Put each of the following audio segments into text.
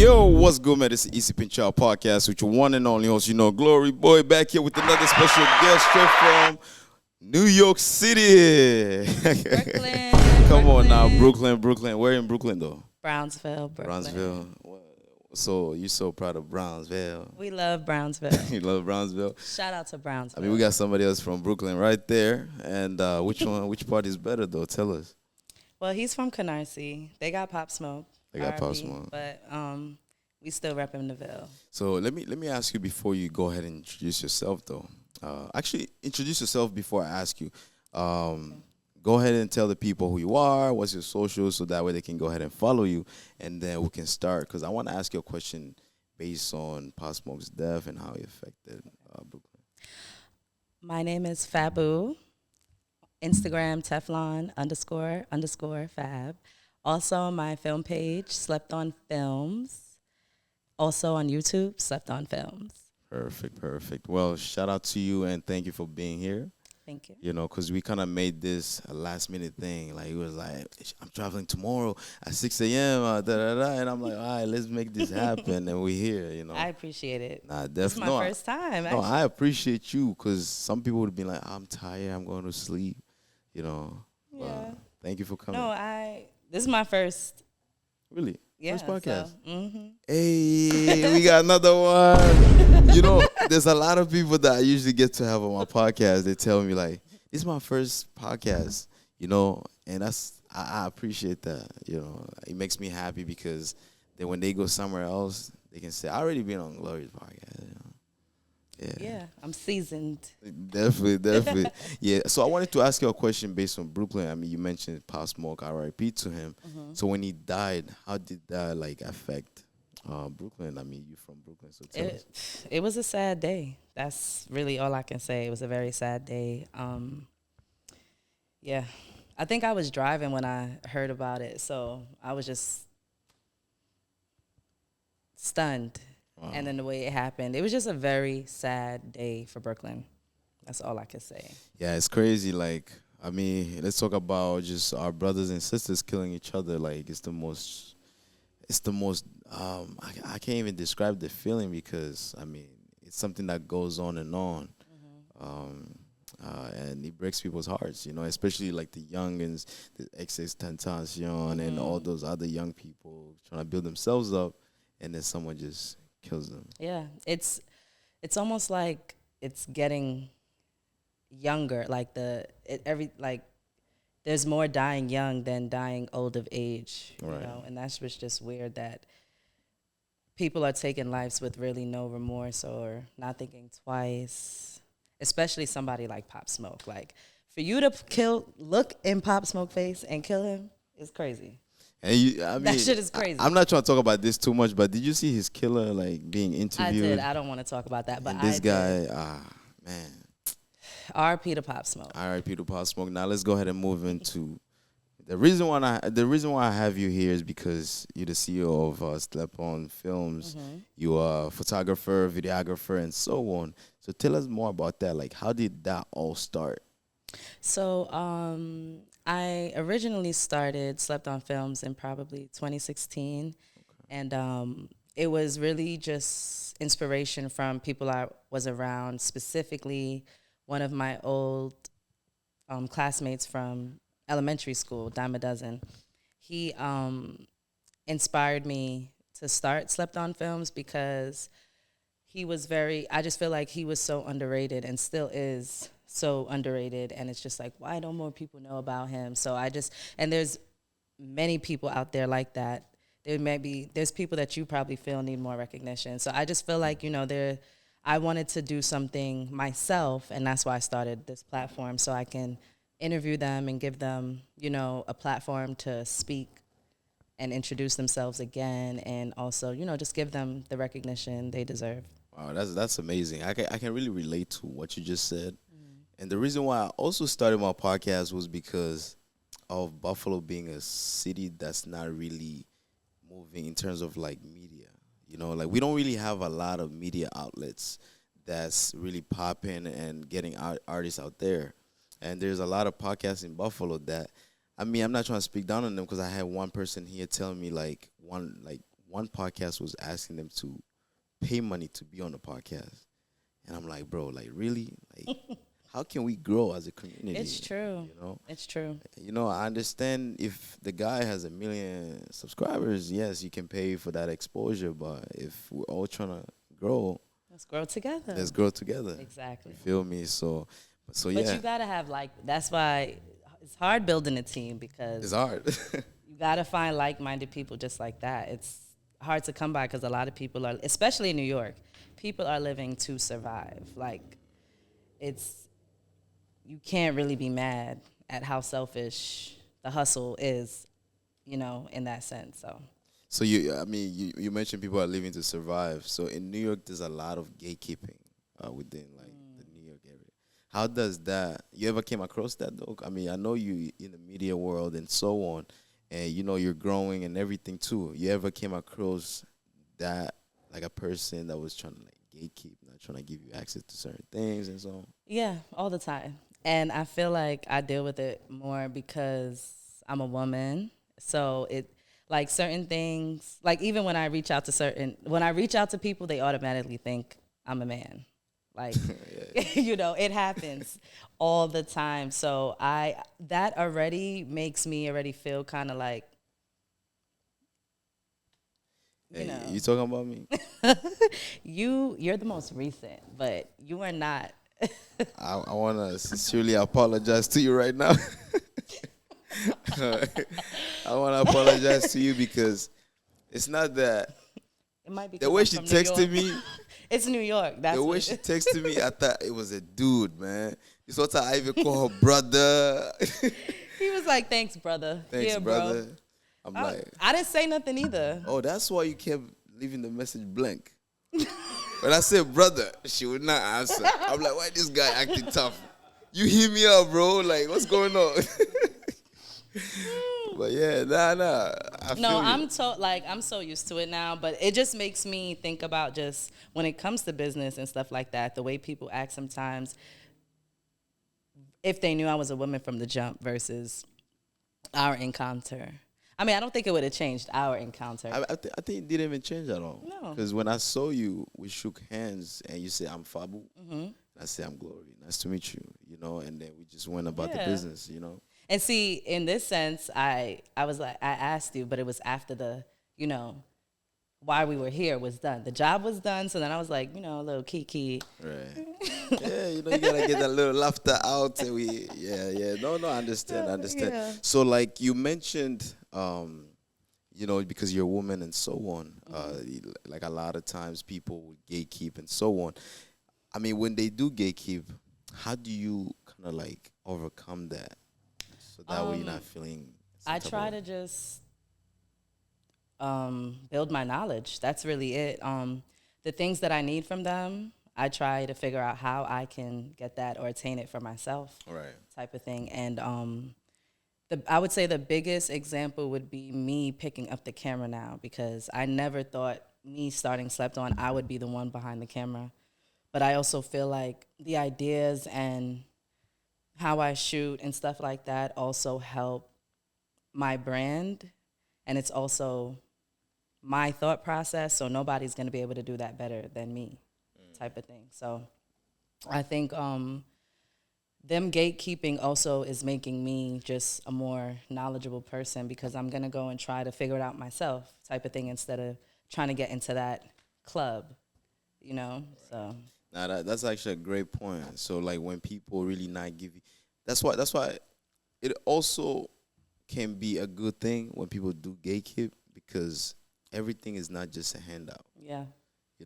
Yo, what's good, man? This is Easy Pinchal Podcast with your one and only host, Glory Boy, back here with another special guest straight from New York City. Brooklyn. Come on now, Brooklyn. Where in Brooklyn, though? Brownsville, Brooklyn. Brownsville. So you're so proud of Brownsville. We love Brownsville. You love Brownsville? Shout out to Brownsville. I mean, we got somebody else from Brooklyn right there. And which part is better, though? Tell us. Well, he's from NYC. They got Pop Smoke. They got Pop Smoke. But we still repping the Ville. So let me ask you before you go ahead and introduce yourself, though. Actually, introduce yourself before I ask you. Go ahead and tell the people who you are, what's your social, so that way they can go ahead and follow you, and then we can start. Because I want to ask you a question based on Pop Smoke's death and how it affected Brooklyn. My name is Fabu. Instagram, Teflon__Fab. Also, my film page, Slept On Films. Also on YouTube, Slept On Films. Perfect. Well, shout out to you, and thank you for being here. Thank you. You know, because we kind of made this a last-minute thing. Like, it was like, I'm traveling tomorrow at 6 a.m., and I'm like, all right, let's make this happen, and we're here, you know. I appreciate it. Nah, This is my first time. No, I appreciate you, because some people would be like, I'm tired, I'm going to sleep, you know. Yeah. Thank you for coming. No, this is my first. Really? Yeah, First podcast? So, Hey, we got another one. You know, there's a lot of people that I usually get to have on my podcast. They tell me, like, this is my first podcast, you know, and I appreciate that, you know. It makes me happy because then when they go somewhere else, they can say, I already been on Glory's podcast, you know. Yeah, I'm seasoned. Definitely. Yeah. So I wanted to ask you a question based on Brooklyn. I mean, you mentioned Pop Smoke, R.I.P. to him. Mm-hmm. So when he died, how did that affect Brooklyn? I mean, you from Brooklyn, so tell us. It was a sad day. That's really all I can say. It was a very sad day. Yeah, I think I was driving when I heard about it, so I was just stunned. Wow. And then the way it happened, it was just a very sad day for Brooklyn. That's all I can say. Yeah, it's crazy. Like, I mean, let's talk about just our brothers and sisters killing each other. Like, it's the most, I can't even describe the feeling because, I mean, it's something that goes on and on. Mm-hmm. And it breaks people's hearts, you know, especially like the youngins, the XXXTentacion and all those other young people trying to build themselves up, and then someone just kills them. Yeah, it's almost like it's getting younger. Like there's more dying young than dying old of age. Right. You know, and that's what's just weird that people are taking lives with really no remorse or not thinking twice. Especially somebody like Pop Smoke. Like for you to look in Pop Smoke face and kill him is crazy. And that shit is crazy. I'm not trying to talk about this too much, but did you see his killer being interviewed? I did. I don't want to talk about that, but and this guy, man. R.I.P. to Pop Smoke. R.I.P. to Pop Smoke. Now let's go ahead and move into the reason why I have you here is because you're the CEO of Slept On Films. Mm-hmm. You are a photographer, videographer, and so on. So tell us more about that. Like, how did that all start? So, I originally started Slept On Films in probably 2016. Okay. And it was really just inspiration from people I was around, specifically one of my old classmates from elementary school, Dime a Dozen. He inspired me to start Slept On Films because he was I just feel like he was so underrated and still is so underrated, and it's just like, why don't more people know about him? So and there's many people out there like that. There's people that you probably feel need more recognition. So I just feel like, you know, I wanted to do something myself, and that's why I started this platform, so I can interview them and give them, you know, a platform to speak and introduce themselves again, and also, you know, just give them the recognition they deserve. Wow, that's amazing. I can really relate to what you just said. And the reason why I also started my podcast was because of Buffalo being a city that's not really moving in terms of like media. You know, like we don't really have a lot of media outlets that's really popping and getting artists out there. And there's a lot of podcasts in Buffalo that, I mean, I'm not trying to speak down on them because I had one person here telling me one one podcast was asking them to pay money to be on the podcast, and I'm like, bro, like really, like how can we grow as a community? It's true. You know, It's true. I understand if the guy has 1 million subscribers, yes, you can pay for that exposure. But if we're all trying to grow, Let's grow together. let's grow together. Exactly. You feel me? So But yeah, you gotta have that's why it's hard building a team because it's hard. you gotta find like-minded people just like that. It's hard to come by because a lot of people are, especially in New York, people are living to survive. Like you can't really be mad at how selfish the hustle is, in that sense. So you mentioned people are living to survive. So in New York, there's a lot of gatekeeping within like the New York area. How does that? You ever came across that though? I mean, I know you in the media world and so on, and you're growing and everything too. You ever came across that, like a person that was trying to like gatekeep, not trying to give you access to certain things and so on? Yeah, all the time. And I feel like I deal with it more because I'm a woman. So like certain things, like even when I reach out to people, they automatically think I'm a man. Like, it happens all the time. So that already makes me already feel kind of like, Hey, you talking about me? you're the most recent, but you are not. I want to sincerely apologize to you right now. I want to apologize to you because it's not that. It might be The way she I'm from New texted York. me, It's New York. That's the way she texted me, I thought it was a dude, man. You thought I even call her brother. He was like, "Thanks, brother." Thanks, Yeah, brother. bro. I'm like, I didn't say nothing either. oh, that's why you kept leaving the message blank. When I said brother, she would not answer. I'm like, why this guy acting tough? You hear me out, bro. Like, what's going on? But yeah, nah. I No, feel you. I'm so used to it now, but it just makes me think about just when it comes to business and stuff like that, the way people act sometimes if they knew I was a woman from the jump versus our encounter. I mean, I don't think it would have changed our encounter. I think it didn't even change at all. No. Because when I saw you, we shook hands, and you said, I'm Fabu. Mm-hmm. And I said, I'm Glory. Nice to meet you. And then we just went about the Yeah. business, And see, in this sense, I was like, I asked you, but it was after the, why we were here was done. The job was done, so then I was like, a little kiki. Right. Yeah, you gotta get that little laughter out. And No, I understand. Yeah. So, like you mentioned, because you're a woman and so on, like a lot of times people would gatekeep and so on. I mean, when they do gatekeep, how do you kind of like overcome that? So that way you're not feeling. I try to just build my knowledge. That's really it. The things that I need from them, I try to figure out how I can get that or attain it for myself. Right. Type of thing. And I would say the biggest example would be me picking up the camera now, because I never thought me starting Slept On, I would be the one behind the camera. But I also feel like the ideas and how I shoot and stuff like that also help my brand, and it's also my thought process, so nobody's going to be able to do that better than me, type of thing. So I think them gatekeeping also is making me just a more knowledgeable person, because I'm going to go and try to figure it out myself, type of thing, instead of trying to get into that club, so. Now that's actually a great point. So like when people really not give you, that's why it also can be a good thing when people do gatekeep, because everything is not just a handout. Yeah.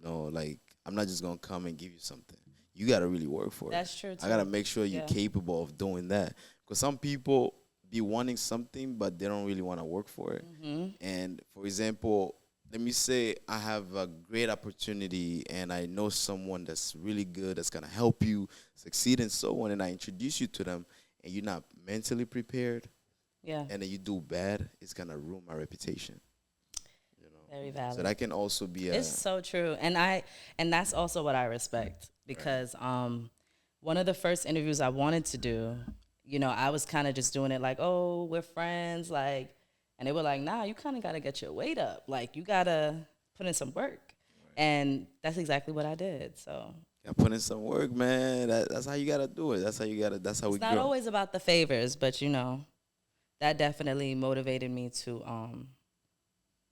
Like I'm not just gonna come and give you something. You gotta really work for it. That's true too. I gotta make sure you're capable of doing that, because some people be wanting something but they don't really want to work for it. Mm-hmm. And for example, let me say I have a great opportunity and I know someone that's really good, that's going to help you succeed and so on, and I introduce you to them and you're not mentally prepared, and then you do bad, it's going to ruin my reputation. Very valid. So that can also be It's so true. And that's also what I respect, because one of the first interviews I wanted to do, I was kind of just doing it like, oh, we're friends, like, And they were like, nah, you kind of got to get your weight up. Like, you got to put in some work. And that's exactly what I did. So Yeah, put in some work, man. That's how you gotta do it. That's how we it's not grow. always about the favors, but that definitely motivated me to,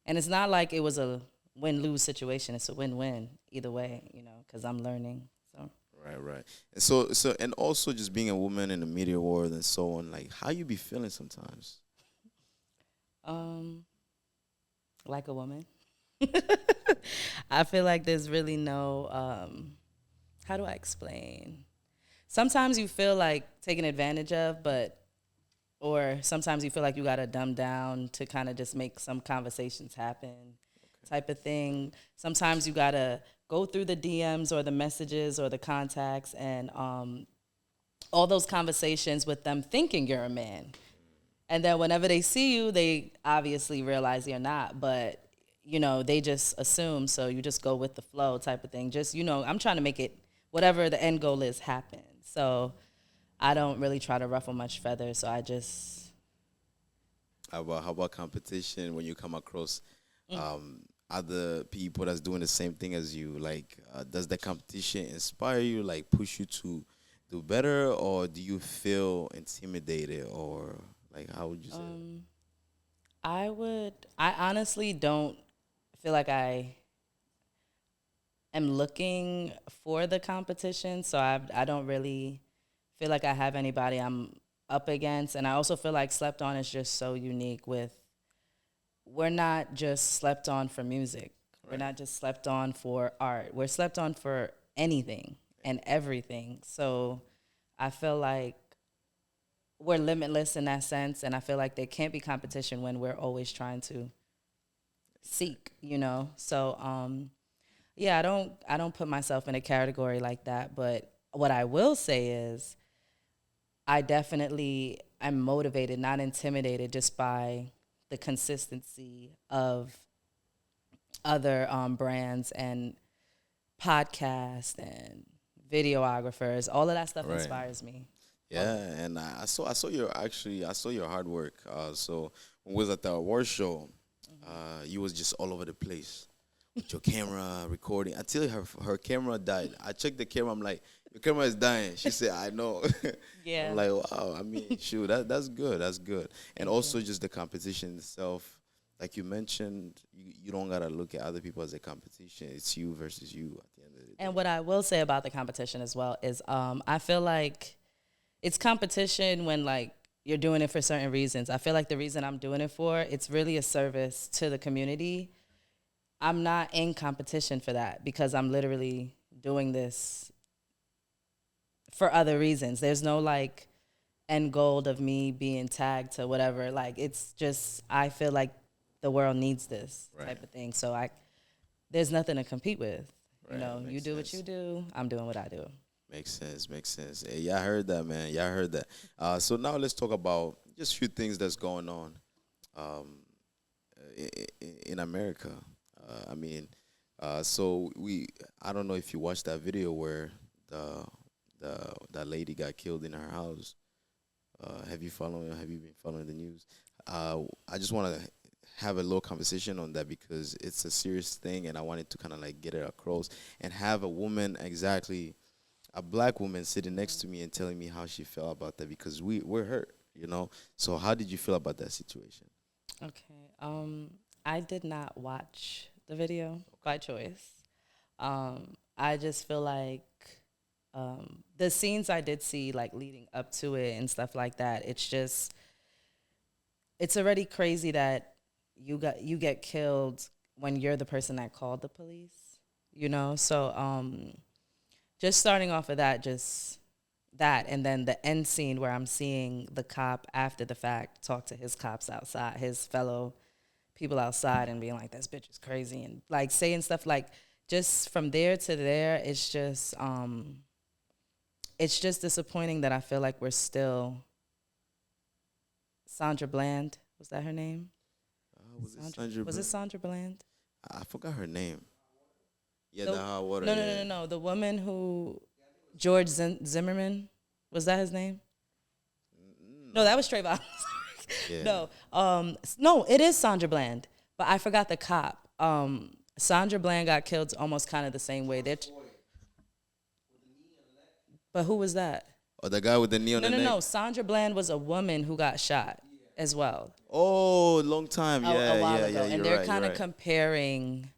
and it's not like it was a win-lose situation. It's a win-win either way, because I'm learning. So, Right, right. And and also just being a woman in the media world and so on, like how you be feeling sometimes. um, like a woman, I feel like there's really no, how do I explain? Sometimes you feel like taken advantage of, or sometimes you feel like you got to dumb down to kind of just make some conversations happen, type of thing. Sometimes you got to go through the DMs or the messages or the contacts and all those conversations with them thinking you're a man. And then whenever they see you, they obviously realize you're not, but they just assume, so you just go with the flow type of thing. Just, I'm trying to make it, whatever the end goal is, happen. So I don't really try to ruffle much feathers, so I just. How about competition when you come across other people that's doing the same thing as you? Like, does the competition inspire you, like push you to do better, or do you feel intimidated, or like how would you say that? I honestly don't feel like I am looking for the competition, so I don't really feel like I have anybody I'm up against. And I also feel like Slept On is just so unique with, we're not just slept on for music. We're Right. not just slept on for art. We're slept on for anything and everything. So I feel like we're limitless in that sense, and I feel like there can't be competition when we're always trying to seek. So yeah, I don't put myself in a category like that, but what I will say is I definitely am motivated, not intimidated, just by the consistency of other brands and podcasts and videographers. All of that stuff Right. inspires me. All Yeah, of it. and I saw your hard work. So when we was at the award show, you was just all over the place with your camera recording until her camera died. I checked the camera. I'm like, your camera is dying. She said, I know. I'm Yeah. like, wow. I mean, shoot, that's good. That's good. And Thank you. also just the competition itself. Like you mentioned, you don't gotta look at other people as a competition. It's you versus you at the end of the And day. what I will say about the competition as well is I feel like it's competition when like you're doing it for certain reasons. I feel like the reason I'm doing it for, it's really a service to the community. I'm not in competition for that because I'm literally doing this for other reasons. There's no like end goal of me being tagged to whatever. Like it's just I feel like the world needs this Right. type of thing. So there's nothing to compete with. Right. You Makes do what you sense. do. I'm doing what I do. Makes sense. Makes sense. Hey, yeah, I heard that, man. Yeah, I heard that. So now let's talk about just a few things that's going on um, in America. I mean, so I don't know if you watched that video where that lady got killed in her house. Have you been following the news? I just want to have a little conversation on that because it's a serious thing, and I wanted to kind of like get it across and have a woman exactly a black woman sitting next to me and telling me how she felt about that because we're hurt. So how did you feel about that situation? Okay. I did not watch the video by choice. I just feel like the scenes I did see, like leading up to it and stuff like that, it's already crazy that you get killed when you're the person that called the police. So just starting off of that, just that, and then the end scene where I'm seeing the cop after the fact talk to his cops outside, his fellow people outside, and being like, "This bitch is crazy," and like saying stuff like, just from there to there, it's just disappointing that I feel like we're still Sandra Bland. Was that her name? Was it Sandra Was it Bland? Sandra Bland? I forgot her name. Yeah, the The hot water. no no no Yeah. no no the woman who George Zimmerman, was that his name? No, No. that was Trayvon. Yeah. No, no, it is Sandra Bland, but I forgot the cop. Sandra Bland got killed almost kind of the same way. But who was that? Or the guy with the knee on No, the no, neck. no. Sandra Bland was a woman who got shot as well Oh, long time. a Yeah, while yeah, ago, yeah. and You're they're right. You're kind of right. comparing.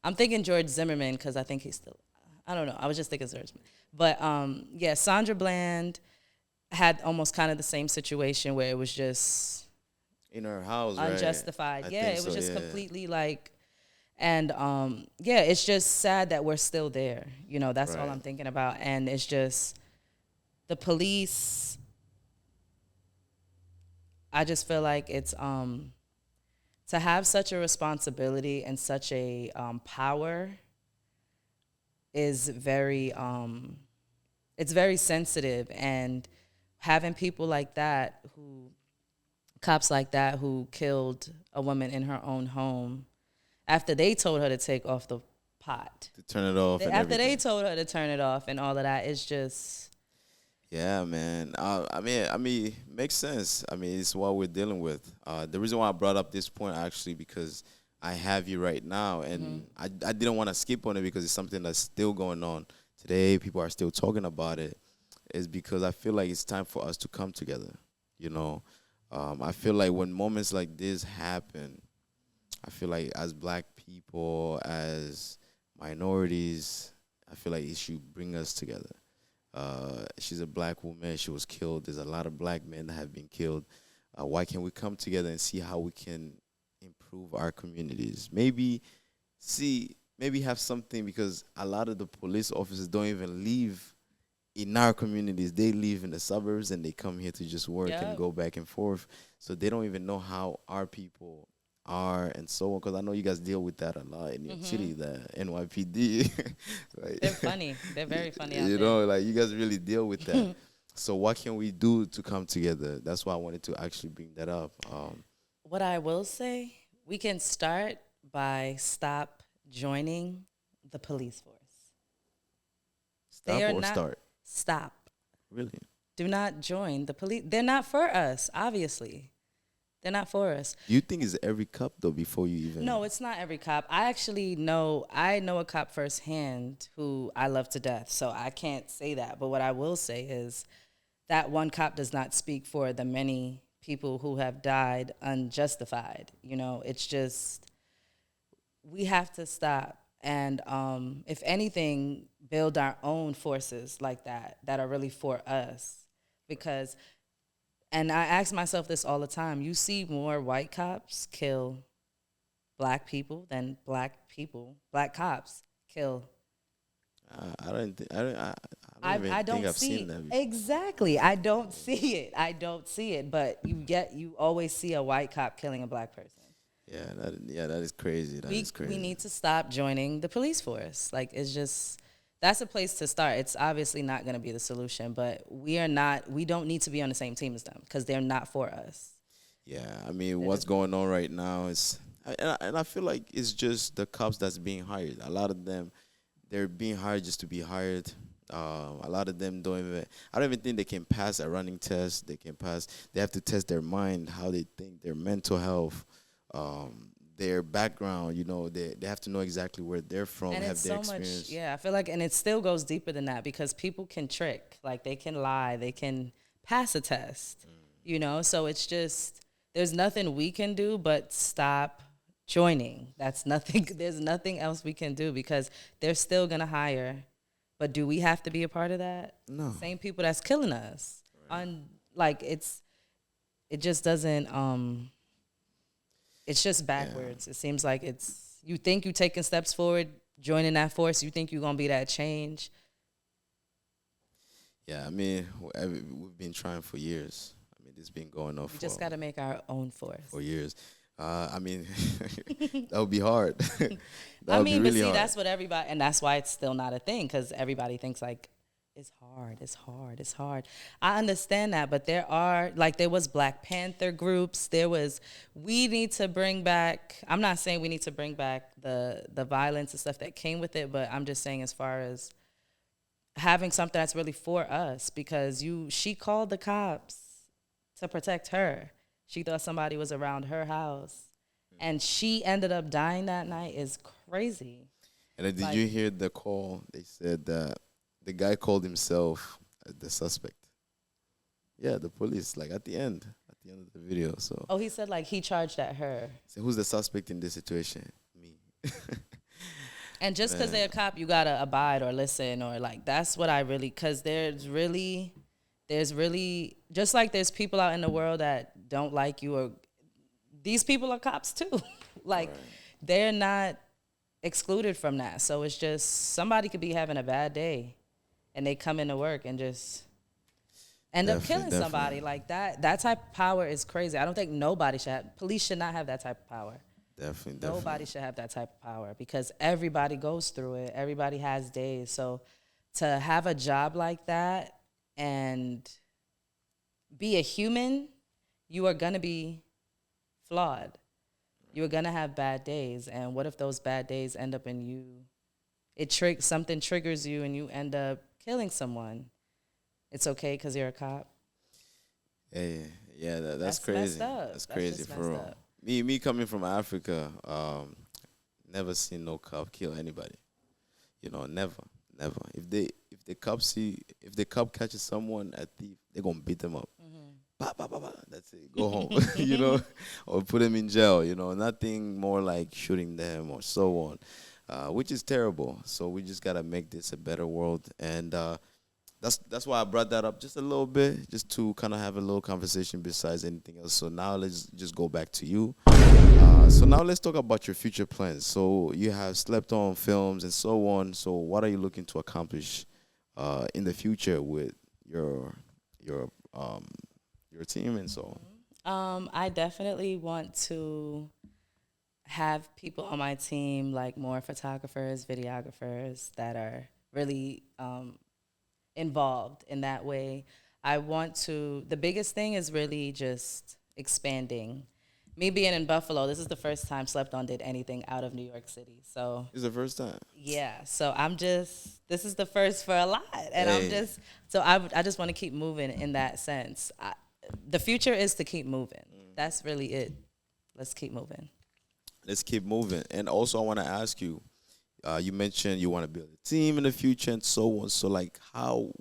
I'm thinking George Zimmerman because I think he's still. I don't know. I was just thinking George, but yeah, Sandra Bland had almost kind of the same situation where it was just In her house, right? unjustified. I Yeah, think it was so. just Yeah. completely like, and yeah, it's just sad that we're still there. You know, that's all Right. I'm thinking about, and it's just the police. I just feel like it's to have such a responsibility and such a power is very it's very sensitive, and having people like that who cops like that who killed a woman in her own home after they told her to take off the pot, To turn it off and after they everything. told her to turn it off and all of that, it's just Yeah, man. I mean, makes sense. I mean, it's what we're dealing with. The reason why I brought up this point actually because I have you right now, and I didn't want to skip on it because it's something that's still going on today. People are still talking about it. Is because I feel like it's time for us to come together. You know, I feel like when moments like this happen, I feel like as black people, as minorities, I feel like it should bring us together. She's a black woman. She was killed. There's a lot of black men that have been killed. Why can't we come together and see how we can improve our communities? Maybe have something because a lot of the police officers don't even live in our communities. They live in the suburbs and they come here to just work and yeah. go back and forth. So they don't even know how our people are and so on. Because I know you guys deal with that a lot in your city, the NYPD. They're Like, funny. They're very funny out you there. know, like you guys really deal with that. So what can we do to come together? That's why I wanted to actually bring that up. What I will say, we can start by stop joining the police force. They Stop are or not start? stop. Really? Do not join the police. They're not for us, obviously. They're not for us. Do you think it's every cup though before you even? No, it's not every cop. I know a cop firsthand who I love to death, so I can't say that. But what I will say is that one cop does not speak for the many people who have died unjustified. You know, it's just we have to stop and if anything build our own forces like that are really for us because and I ask myself this all the time, you see more white cops kill black people than black cops kill. I don't think I don't even I think don't I've see seen that before. exactly. I don't see it. I don't see it. But you always see a white cop killing a black person. That is crazy. That is We crazy. need to stop joining the police force. Like it's just that's a place to start. It's obviously not going to be the solution, but we don't need to be on the same team as them because they're not for us. Yeah, I mean, They're what's just going on right now is, and I feel like it's just the cops that's being hired. A lot of them, they're being hired just to be hired. A lot of them don't even. I don't even think they can pass a running test. They can pass. They have to test their mind, how they think, their mental health, their background. You know, they have to know exactly where they're from, and have it's their so much, experience. yeah, I feel like and it still goes deeper than that because people can trick, like they can lie, they can pass a test. You know, so it's just there's nothing we can do but stop joining. That's nothing there's nothing else we can do because they're still going to hire. But do we have to be a part of that? No. Same people that's killing us. On like it just doesn't it's just Yeah. backwards. It seems like it's you think you taking steps forward, joining that force, you think you're gonna be that change. Yeah, I mean, we've been trying for years. I mean, this been going on We just gotta make our own force. for years. I mean, that would be hard. that I would be mean, but really see, hard. that's what everybody, and that's why it's still not a thing because everybody thinks like it's hard, it's hard, it's hard. I understand that, but there are like there was Black Panther groups. There was we need to bring back. I'm not saying we need to bring back the violence and stuff that came with it, but I'm just saying as far as having something that's really for us because she called the cops to protect her. She thought somebody was around her house, and she ended up dying that night is crazy. And then did Like, you hear the call? They said that the guy called himself the suspect. Yeah, the police, like at the end of the video. So, oh, he said like he charged at her. so who's the suspect in this situation? Me. And just because Man, they're a cop, you gotta abide or listen or like that's what I really because there's really just like there's people out in the world that don't like you or these people are cops too. Like right. they're not excluded from that. So it's just somebody could be having a bad day and they come into work and just end up Definitely, killing somebody definitely, like that. That type of power is crazy. I don't think nobody should have, police should not have that type of power. definitely, Nobody definitely. should have that type of power because everybody goes through it. Everybody has days. So to have a job like that and be a human, you are going to be flawed. You're going to have bad days. And what if those bad days end up in you? Something triggers you and you end up killing someone. It's okay because you're a cop. Hey, yeah, that's That's messed crazy. up. That's That's crazy just for messed real. up. Me coming from Africa, never seen no cop kill anybody. You know, never, never. If the cop catches someone a thief, they're gonna beat them up. Bah, bah, bah, bah. That's it. Go home. You know, or put them in jail. You know, nothing more like shooting them or so on, which is terrible. So we just gotta make this a better world, and that's why I brought that up just a little bit, just to kind of have a little conversation besides anything else. So now let's just go back to you. So now let's talk about your future plans. So you have slept on films and so on. So what are you looking to accomplish in the future with your um your team and so on? I definitely want to have people on my team, like more photographers, videographers that are really involved in that way. The biggest thing is really just expanding. Me being in Buffalo, this is the first time Slept On did anything out of New York City. So, It's the first time. yeah, so this is the first for a lot. And Hey, I just want to keep moving in that sense. The future is to keep moving. That's really it. Let's keep moving. let's keep moving. And also, I want to ask you. You mentioned you want to build a team in the future and so on. So, like, how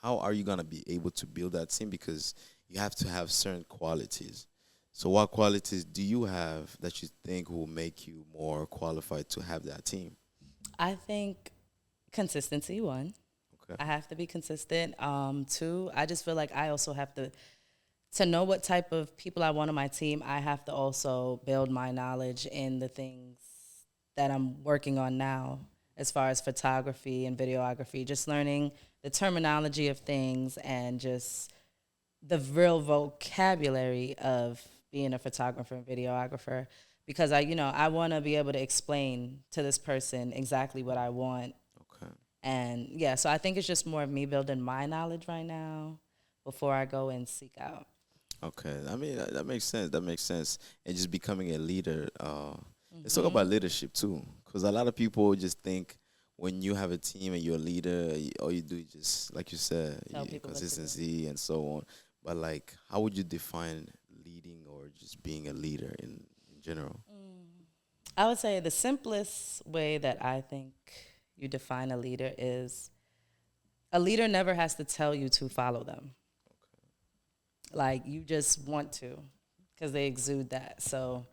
are you gonna be able to build that team? Because you have to have certain qualities. So, what qualities do you have that you think will make you more qualified to have that team? I think consistency, one. Okay. I have to be consistent. Two, I just feel like I also have to know what type of people I want on my team. I have to also build my knowledge in the things that I'm working on now, as far as photography and videography. Just learning the terminology of things and just the real vocabulary of being a photographer and videographer. Because I want to be able to explain to this person exactly what I want. Okay. And yeah, so I think it's just more of me building my knowledge right now before I go and seek out. Okay. I mean, that makes sense. That makes sense. And just becoming a leader. Let's talk Hmm. about leadership too, because a lot of people just think when you have a team and you're a leader, all you do is just like you said, Tell people what to do. consistency and so on. But like, how would you define leading or just being a leader in general? I would say the simplest way that I think you define a leader never has to tell you to follow them. Like you just want to because they exude that. So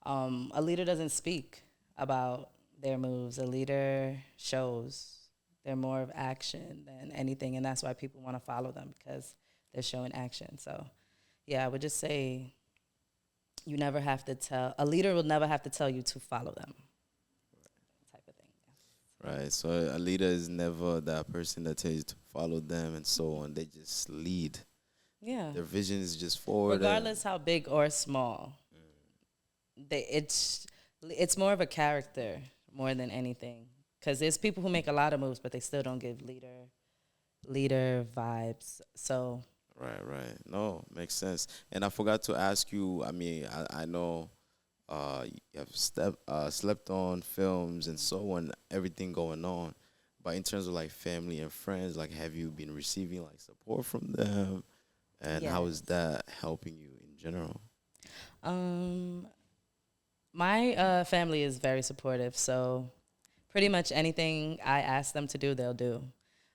a leader doesn't speak about their moves. A leader shows. They're more of action than anything, and that's why people want to follow them because they're showing action. So, yeah, I would just say a leader will never have to tell you to follow them, type of thing. Right. So a leader is never that person that tells you to follow them and so on. They just lead. Yeah. Their vision is just forward and Regardless how big or small, they it's more of a character more than anything. Because there's people who make a lot of moves, but they still don't give leader vibes. So right, right. No, makes sense. And I forgot to ask you. I mean, I know you have slept on films and so on, everything going on. But in terms of like family and friends, like have you been receiving like support from them? And how is yes, that helping you in general? Um, my family is very supportive, so pretty much anything I ask them to do, they'll do.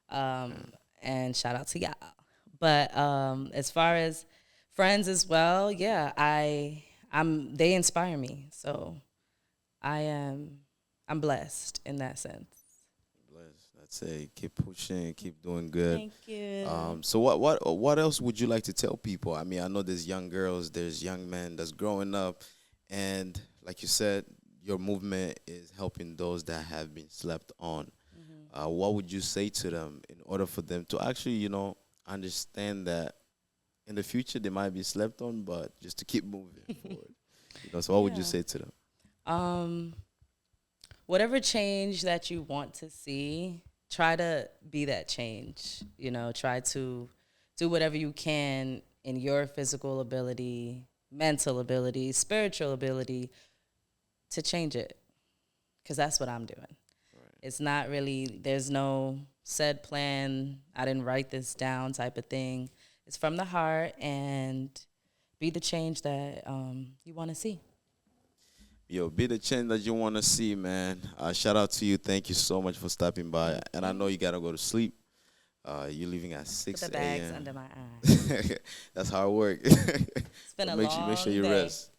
Um, and shout out to y'all. But as far as friends as well, yeah, they inspire me. So I am I'm blessed in that sense. Bless. I'd say keep pushing, keep doing good. Thank you. So what else would you like to tell people? I mean, I know there's young girls, there's young men that's growing up, and like you said, your movement is helping those that have been slept on. What would you say to them in order for them to actually, understand that in the future they might be slept on, but just to keep moving forward? So what would you Yeah. say to them? Um, whatever change that you want to see, try to be that change. Try to do whatever you can in your physical ability, mental ability, spiritual ability to change it. Because that's what I'm doing. It's not really, there's no said plan, I didn't write this down type of thing. It's from the heart and be the change that you want to see. Yo, be the change that you want to see, man. Shout out to you. Thank you so much for stopping by. And I know you gotta go to sleep. You're leaving at Put 6 the bags a.m. under my eyes. That's how it works. It's been a Make sure long you day. rest.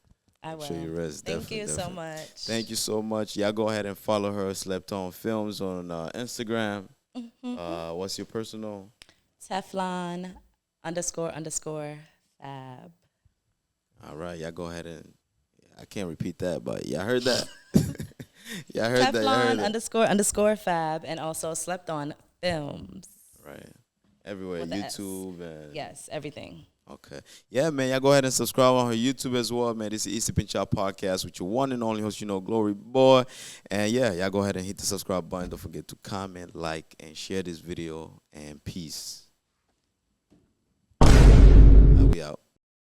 I Make will. sure you rest. Thank Definitely, you so definitely. much. Thank you so much. Y'all go ahead and follow her. Slept on Films on Instagram. What's your personal? Teflon __ fab. All right, y'all go ahead and I can't repeat that, but y'all heard that. Y'all heard that. Y'all heard Teflon that. __ fab, and also slept on films Right. Everywhere, with the S. YouTube and Yes, everything. okay. Yeah, man. Y'all go ahead and subscribe on her YouTube as well, man. This is Easy Pinch Out Podcast with your one and only host, Glory Boy. And yeah, y'all go ahead and hit the subscribe button. Don't forget to comment, like, and share this video. And peace.